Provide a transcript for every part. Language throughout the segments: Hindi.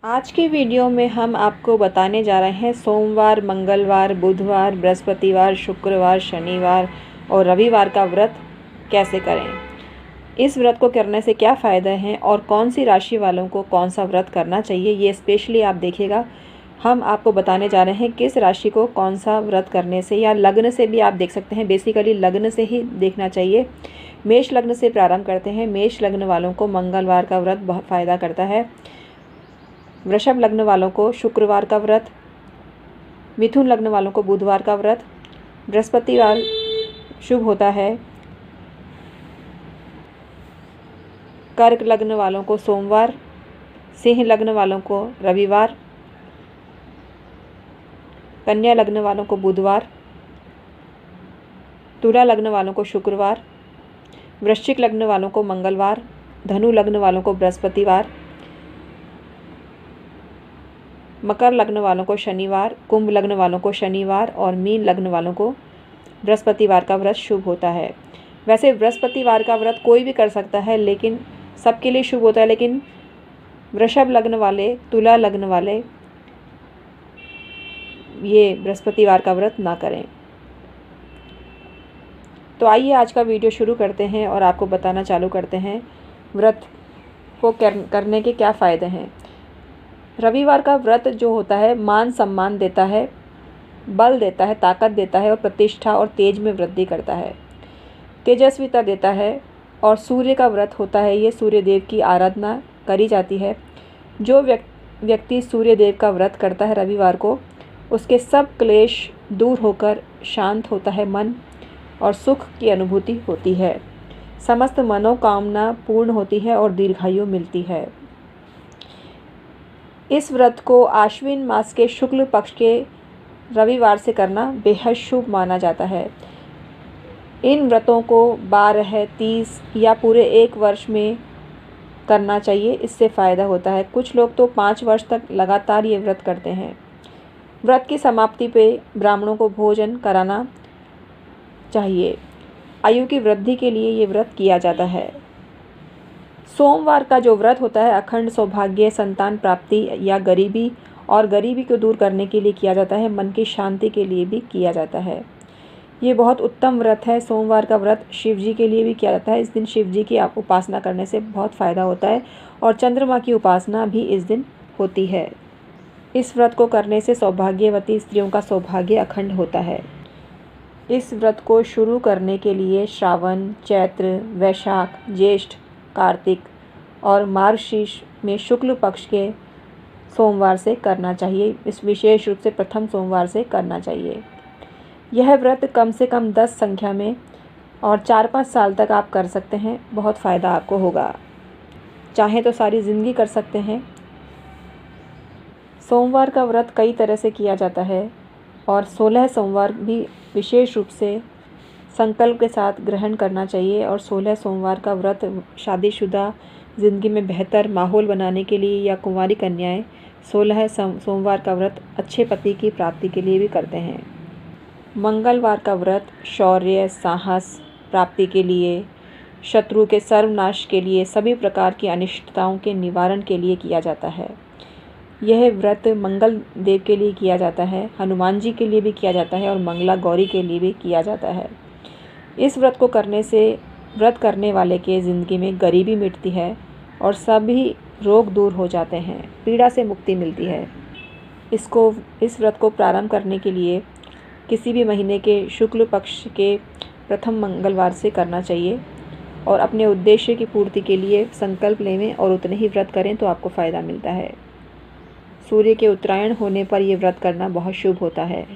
आज की वीडियो में हम आपको बताने जा रहे हैं सोमवार, मंगलवार, बुधवार, बृहस्पतिवार, शुक्रवार, शनिवार और रविवार का व्रत कैसे करें। इस व्रत को करने से क्या फ़ायदे हैं और कौन सी राशि वालों को कौन सा व्रत करना चाहिए, ये स्पेशली आप देखिएगा। हम आपको बताने जा रहे हैं किस राशि को कौन सा व्रत करने से, या लग्न से भी आप देख सकते हैं। बेसिकली लग्न से ही देखना चाहिए। मेष लग्न से प्रारंभ करते हैं। मेष लग्न वालों को मंगलवार का व्रत बहुत फ़ायदा करता है। वृषभ लग्न वालों को शुक्रवार का व्रत, मिथुन लग्न वालों को बुधवार का व्रत, बृहस्पतिवार शुभ होता है। कर्क लग्न वालों को सोमवार, सिंह लग्न वालों को रविवार, कन्या लग्न वालों को बुधवार, तुला लग्न वालों को शुक्रवार, वृश्चिक लग्न वालों को मंगलवार, धनु लग्न वालों को बृहस्पतिवार, मकर लग्न वालों को शनिवार, कुंभ लग्न वालों को शनिवार और मीन लग्न वालों को बृहस्पतिवार का व्रत शुभ होता है। वैसे बृहस्पतिवार का व्रत कोई भी कर सकता है, लेकिन सबके लिए शुभ होता है। लेकिन वृषभ लग्न वाले, तुला लग्न वाले ये बृहस्पतिवार का व्रत ना करें। तो आइए आज का वीडियो शुरू करते हैं और आपको बताना चालू करते हैं व्रत को करने के क्या फ़ायदे हैं। रविवार का व्रत जो होता है मान सम्मान देता है, बल देता है, ताकत देता है और प्रतिष्ठा और तेज में वृद्धि करता है, तेजस्विता देता है। और सूर्य का व्रत होता है, ये सूर्य देव की आराधना करी जाती है। जो व्यक्ति सूर्य देव का व्रत करता है रविवार को, उसके सब क्लेश दूर होकर शांत होता है मन और सुख की अनुभूति होती है। समस्त मनोकामना पूर्ण होती है और दीर्घायु मिलती है। इस व्रत को आश्विन मास के शुक्ल पक्ष के रविवार से करना बेहद शुभ माना जाता है। इन व्रतों को 12, 30 या पूरे 1 वर्ष में करना चाहिए, इससे फ़ायदा होता है। कुछ लोग तो 5 वर्ष तक लगातार ये व्रत करते हैं। व्रत की समाप्ति पे ब्राह्मणों को भोजन कराना चाहिए। आयु की वृद्धि के लिए ये व्रत किया जाता है। सोमवार का जो व्रत होता है अखंड सौभाग्य, संतान प्राप्ति या गरीबी को दूर करने के लिए किया जाता है। मन की शांति के लिए भी किया जाता है। ये बहुत उत्तम व्रत है। सोमवार का व्रत शिव जी के लिए भी किया जाता है। इस दिन शिव जी की उपासना करने से बहुत फ़ायदा होता है और चंद्रमा की उपासना भी इस दिन होती है। इस व्रत को करने से सौभाग्यवती स्त्रियों का सौभाग्य अखंड होता है। इस व्रत को शुरू करने के लिए श्रावण, चैत्र, वैशाख, ज्येष्ठ, कार्तिक और मार्गशीर्ष में शुक्ल पक्ष के सोमवार से करना चाहिए। इस विशेष रूप से प्रथम सोमवार से करना चाहिए। यह व्रत कम से कम 10 संख्या में और 4-5 साल तक आप कर सकते हैं। बहुत फ़ायदा आपको होगा। चाहें तो सारी ज़िंदगी कर सकते हैं। सोमवार का व्रत कई तरह से किया जाता है और 16 सोमवार भी विशेष रूप से संकल्प के साथ ग्रहण करना चाहिए। और 16 सोमवार का व्रत शादीशुदा ज़िंदगी में बेहतर माहौल बनाने के लिए या कुंवारी कन्याएं 16 सोमवार का व्रत अच्छे पति की प्राप्ति के लिए भी करते हैं। मंगलवार का व्रत शौर्य, साहस प्राप्ति के लिए, शत्रु के सर्वनाश के लिए, सभी प्रकार की अनिष्टताओं के निवारण के लिए किया जाता है। यह व्रत मंगल देव के लिए किया जाता है, हनुमान जी के लिए भी किया जाता है और मंगला गौरी के लिए भी किया जाता है। इस व्रत को करने से व्रत करने वाले के ज़िंदगी में गरीबी मिटती है और सभी रोग दूर हो जाते हैं, पीड़ा से मुक्ति मिलती है। इस व्रत को प्रारंभ करने के लिए किसी भी महीने के शुक्ल पक्ष के प्रथम मंगलवार से करना चाहिए और अपने उद्देश्य की पूर्ति के लिए संकल्प लें और उतने ही व्रत करें तो आपको फ़ायदा मिलता है। सूर्य के उत्तरायण होने पर यह व्रत करना बहुत शुभ होता है।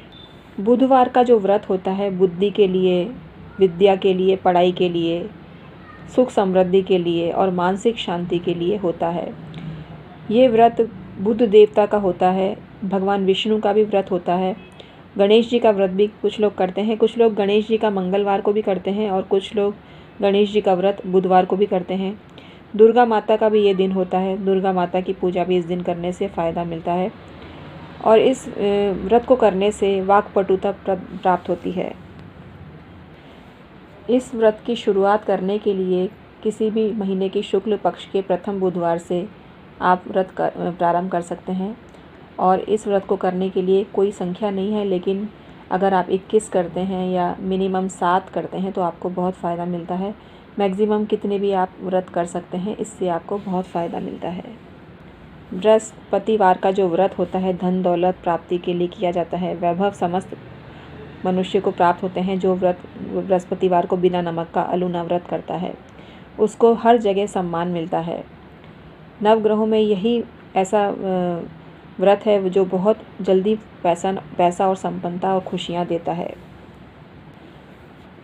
बुधवार का जो व्रत होता है बुद्धि के लिए, विद्या के लिए, पढ़ाई के लिए, सुख समृद्धि के लिए और मानसिक शांति के लिए होता है। ये व्रत बुध देवता का होता है। भगवान विष्णु का भी व्रत होता है। गणेश जी का व्रत भी कुछ लोग करते हैं। कुछ लोग गणेश जी का मंगलवार को भी करते हैं और कुछ लोग गणेश जी का व्रत बुधवार को भी करते हैं। दुर्गा माता का भी ये दिन होता है। दुर्गा माता की पूजा भी इस दिन करने से फ़ायदा मिलता है और इस व्रत को करने से वाक्पटुता प्राप्त होती है। इस व्रत की शुरुआत करने के लिए किसी भी महीने के शुक्ल पक्ष के प्रथम बुधवार से आप व्रत प्रारंभ कर सकते हैं। और इस व्रत को करने के लिए कोई संख्या नहीं है, लेकिन अगर आप 21 करते हैं या मिनिमम 7 करते हैं तो आपको बहुत फ़ायदा मिलता है। मैक्सिमम कितने भी आप व्रत कर सकते हैं, इससे आपको बहुत फ़ायदा मिलता है। बृहस्पतिवार का जो व्रत होता है धन दौलत प्राप्ति के लिए किया जाता है। वैभव समस्त मनुष्य को प्राप्त होते हैं। जो व्रत बृहस्पतिवार को बिना नमक का अलूना व्रत करता है उसको हर जगह सम्मान मिलता है। नवग्रहों में यही ऐसा व्रत है जो बहुत जल्दी पैसा और संपन्नता और खुशियाँ देता है।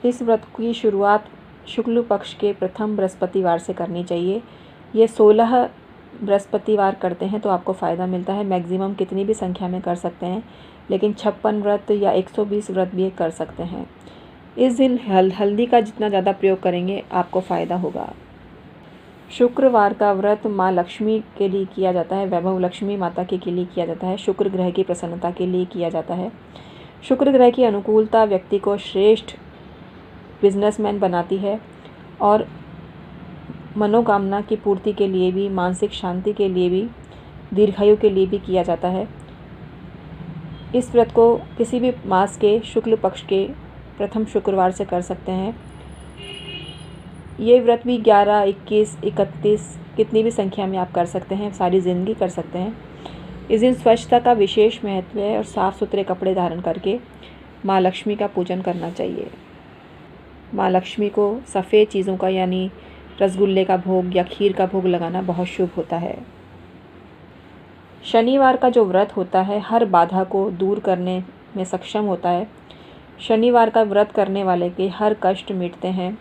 इस व्रत की शुरुआत शुक्ल पक्ष के प्रथम बृहस्पतिवार से करनी चाहिए। ये 16 बृहस्पतिवार करते हैं तो आपको फ़ायदा मिलता है। मैक्सिमम कितनी भी संख्या में कर सकते हैं, लेकिन 56 व्रत या 120 व्रत भी कर सकते हैं। इस दिन हल्दी का जितना ज़्यादा प्रयोग करेंगे आपको फ़ायदा होगा। शुक्रवार का व्रत माँ लक्ष्मी के लिए किया जाता है। वैभव लक्ष्मी माता के लिए किया जाता है। शुक्र ग्रह की प्रसन्नता के लिए किया जाता है। शुक्र ग्रह की अनुकूलता व्यक्ति को श्रेष्ठ बिजनेसमैन बनाती है और मनोकामना की पूर्ति के लिए भी, मानसिक शांति के लिए भी, दीर्घायु के लिए भी किया जाता है। इस व्रत को किसी भी मास के शुक्ल पक्ष के प्रथम शुक्रवार से कर सकते हैं। ये व्रत भी 11, 21, 31 कितनी भी संख्या में आप कर सकते हैं, सारी ज़िंदगी कर सकते हैं। इस दिन स्वच्छता का विशेष महत्व है और साफ़ सुथरे कपड़े धारण करके माँ लक्ष्मी का पूजन करना चाहिए। माँ लक्ष्मी को सफ़ेद चीज़ों का यानी रसगुल्ले का भोग या खीर का भोग लगाना बहुत शुभ होता है। शनिवार का जो व्रत होता है हर बाधा को दूर करने में सक्षम होता है। शनिवार का व्रत करने वाले के हर कष्ट मिटते हैं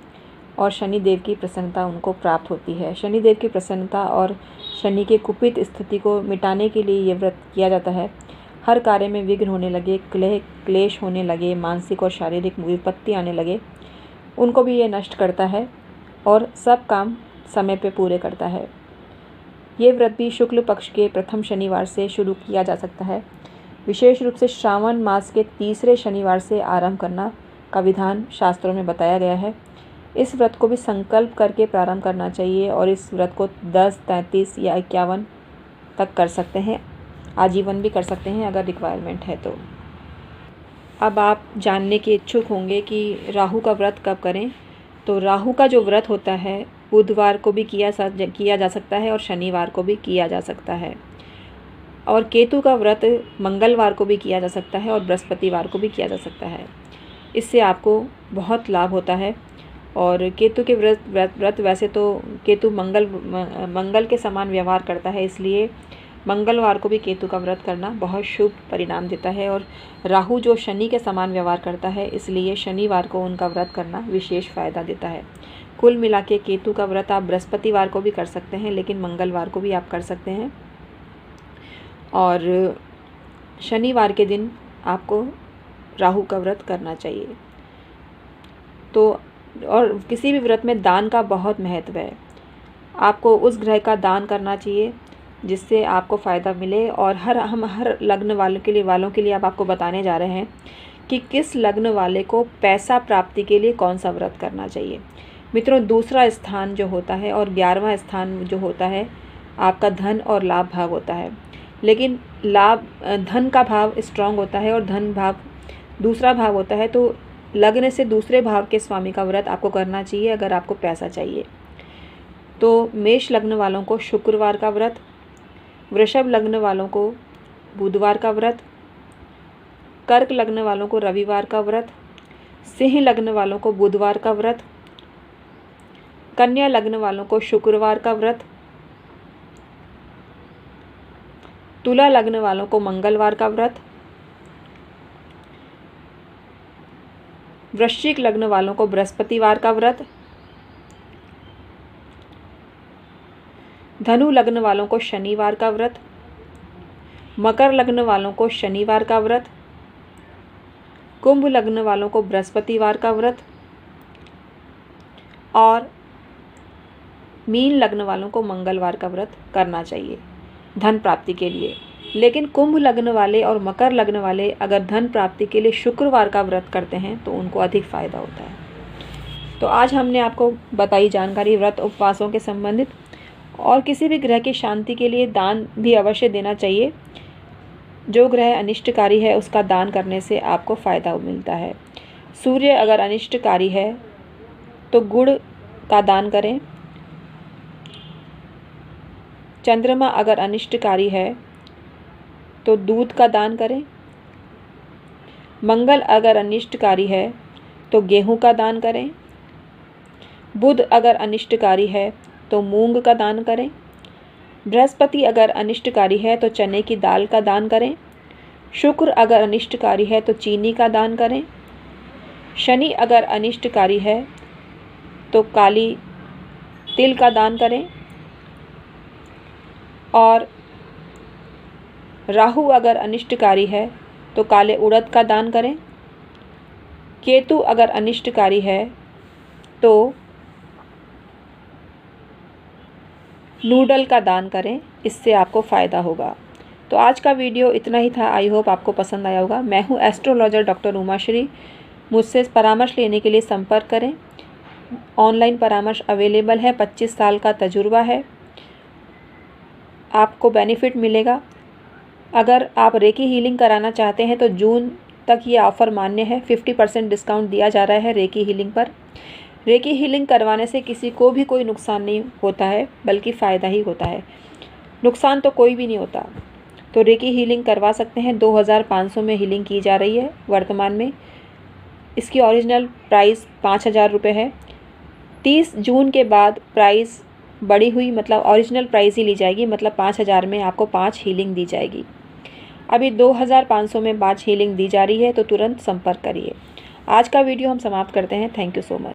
और शनिदेव की प्रसन्नता उनको प्राप्त होती है। शनिदेव की प्रसन्नता और शनि के कुपित स्थिति को मिटाने के लिए ये व्रत किया जाता है। हर कार्य में विघ्न होने लगे, क्लेश होने लगे, मानसिक और शारीरिक विपत्ति आने लगे, उनको भी ये नष्ट करता है और सब काम समय पे पूरे करता है। ये व्रत भी शुक्ल पक्ष के प्रथम शनिवार से शुरू किया जा सकता है। विशेष रूप से श्रावण मास के तीसरे शनिवार से आरंभ करना का विधान शास्त्रों में बताया गया है। इस व्रत को भी संकल्प करके प्रारंभ करना चाहिए और इस व्रत को 10, 33 या 51 तक कर सकते हैं। आजीवन भी कर सकते हैं अगर रिक्वायरमेंट है तो। अब आप जानने के इच्छुक होंगे कि राहु का व्रत कब करें। तो राहु का जो व्रत होता है बुधवार को भी किया जा सकता है और शनिवार को भी किया जा सकता है। और केतु का व्रत मंगलवार को भी किया जा सकता है और बृहस्पतिवार को भी किया जा सकता है। इससे आपको बहुत लाभ होता है। और केतु के व्रत वैसे तो केतु मंगल के समान व्यवहार करता है, इसलिए मंगलवार को भी केतु का व्रत करना बहुत शुभ परिणाम देता है। और राहु जो शनि के समान व्यवहार करता है, इसलिए शनिवार को उनका व्रत करना विशेष फ़ायदा देता है। कुल मिला के केतु का व्रत आप बृहस्पतिवार को भी कर सकते हैं, लेकिन मंगलवार को भी आप कर सकते हैं। और शनिवार के दिन आपको राहु का व्रत करना चाहिए। तो और किसी भी व्रत में दान का बहुत महत्व है। आपको उस ग्रह का दान करना चाहिए जिससे आपको फ़ायदा मिले। और हम हर लग्न वालों के लिए अब आपको बताने जा रहे हैं कि किस लग्न वाले को पैसा प्राप्ति के लिए कौन सा व्रत करना चाहिए। मित्रों, दूसरा स्थान जो होता है और 11वां स्थान जो होता है आपका धन और लाभ भाव होता है। लेकिन धन का भाव स्ट्रांग होता है और धन भाव दूसरा भाव होता है। तो लग्न से दूसरे भाव के स्वामी का व्रत आपको करना चाहिए अगर आपको पैसा चाहिए। तो मेष लग्न वालों को शुक्रवार का व्रत, वृषभ लग्न वालों को बुधवार का व्रत, कर्क लग्न वालों को रविवार का व्रत, सिंह लग्न वालों को बुधवार का व्रत, कन्या लग्न वालों को शुक्रवार का व्रत, तुला लग्न वालों को मंगलवार का व्रत, वृश्चिक लग्न वालों को बृहस्पतिवार का व्रत, धनु लग्न वालों को शनिवार का व्रत, मकर लग्न वालों को शनिवार का व्रत, कुंभ लग्न वालों को बृहस्पतिवार का व्रत और मीन लग्न वालों को मंगलवार का व्रत करना चाहिए धन प्राप्ति के लिए। लेकिन कुंभ लग्न वाले और मकर लग्न वाले अगर धन प्राप्ति के लिए शुक्रवार का व्रत करते हैं तो उनको अधिक फ़ायदा होता है। तो आज हमने आपको बताई जानकारी व्रत उपवासों के संबंधित। और किसी भी ग्रह की शांति के लिए दान भी अवश्य देना चाहिए। जो ग्रह अनिष्टकारी है उसका दान करने से आपको फ़ायदा मिलता है। सूर्य अगर अनिष्टकारी है तो गुड़ का दान करें। चंद्रमा अगर अनिष्टकारी है तो दूध का दान करें। मंगल अगर अनिष्टकारी है तो गेहूं का दान करें। बुध अगर अनिष्टकारी है तो मूंग का दान करें। बृहस्पति अगर अनिष्टकारी है तो चने की दाल का दान करें। शुक्र अगर अनिष्टकारी है तो चीनी का दान करें। शनि अगर अनिष्टकारी है तो काली तिल का दान करें। और राहु अगर अनिष्टकारी है तो काले उड़द का दान करें। केतु अगर अनिष्टकारी है तो नूडल का दान करें, इससे आपको फ़ायदा होगा। तो आज का वीडियो इतना ही था। आई होप आपको पसंद आया होगा। मैं हूँ एस्ट्रोलॉजर डॉक्टर उमाश्री। मुझसे परामर्श लेने के लिए संपर्क करें। ऑनलाइन परामर्श अवेलेबल है। 25 साल का तजुर्बा है, आपको बेनिफिट मिलेगा। अगर आप रेकी हीलिंग कराना चाहते हैं तो जून तक ये ऑफ़र मान्य है। 50% डिस्काउंट दिया जा रहा है रेकी हीलिंग पर। रेकी हीलिंग करवाने से किसी को भी कोई नुकसान नहीं होता है, बल्कि फ़ायदा ही होता है। नुकसान तो कोई भी नहीं होता। तो रेकी हीलिंग करवा सकते हैं। 2500 में हीलिंग की जा रही है वर्तमान में। इसकी ओरिजिनल प्राइस 5000 रुपये है। 30 जून के बाद प्राइस बढ़ी हुई, मतलब ओरिजिनल प्राइस ही ली जाएगी। मतलब 5000 में आपको 5 हीलिंग दी जाएगी। अभी 2500 में 5 हीलिंग दी जा रही है, तो तुरंत संपर्क करिए। आज का वीडियो हम समाप्त करते हैं। Thank you so much.